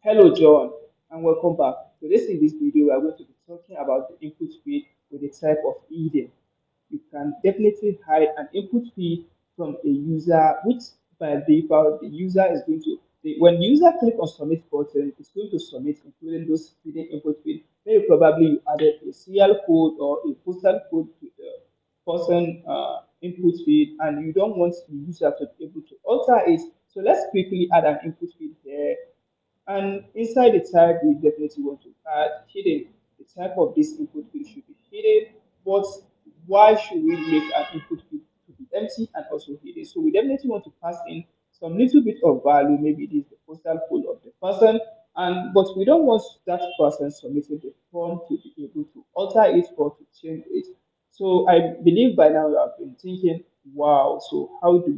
Hello, John, and welcome back. Today, in this video, we are going to be talking about the input field with the type of hidden. You can definitely hide an input field from a user, which by default the user is going to. When the user click on submit button, it's going to submit, including those hidden input field. Maybe probably you added a CL code or a postal code to the person input field, and you don't want the user to be able to alter it. So let's quickly add an input field here, and inside the type, we definitely want to add hidden. The type of this input field should be hidden, but why should we make an input field to be empty and also hidden? So we definitely want to pass in some little bit of value. Maybe it is the postal code of the person, and but we don't want that person submitting the form to be able to alter it or to change it. So I believe by now you have been thinking, wow, so how do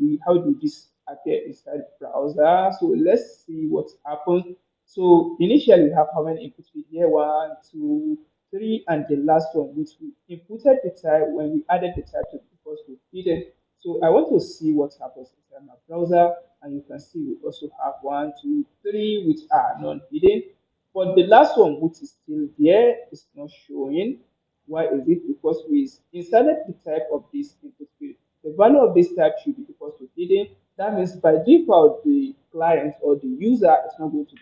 this appear inside the browser? So let's see what happens. So initially we have how many inputs we here? One, two, three, and the last one, which we inputted the type when we added the type to the first we hidden. So I want to see what happens inside my browser, and you can see we also have one, two, three, which are non-hidden. But the last one, which is still there, is not showing. Why is it? Because we inserted the type of this input field. The value of this type should be equal to hidden. That means by default, the client or the user is not going to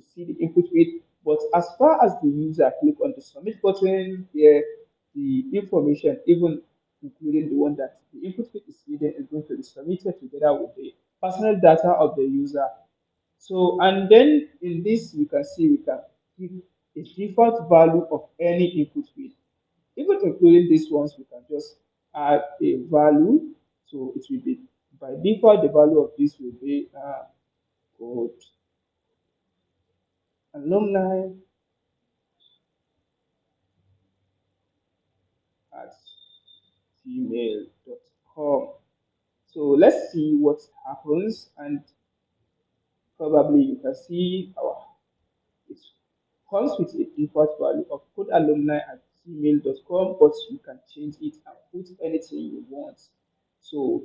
see the input field. But as far as the user click on the submit button here, the information, even including the one that the input field is hidden, is going to be submitted together with the personal data of the user. So, and then in this, you can see we can give a default value of any input field. Even including these ones, we can just add a value. So it will be by default, the value of this will be code alumni at gmail.com. So let's see what happens, and probably you can see our it comes with a default value of codealumni@gmail.com, but you can change it and put anything you want. So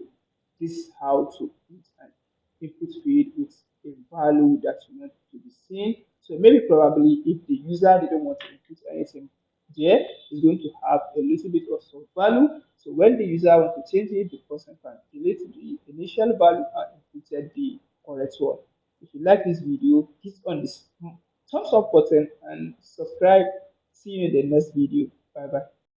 this is how to put an input field with a value that you want to be seen. So maybe probably if the user didn't want to input anything there, is going to have a little bit of some value. So when the user wants to change it, the person can delete the initial value and input the correct one. If you like this video, hit on this thumbs up button and subscribe. See you in the next video. Bye bye.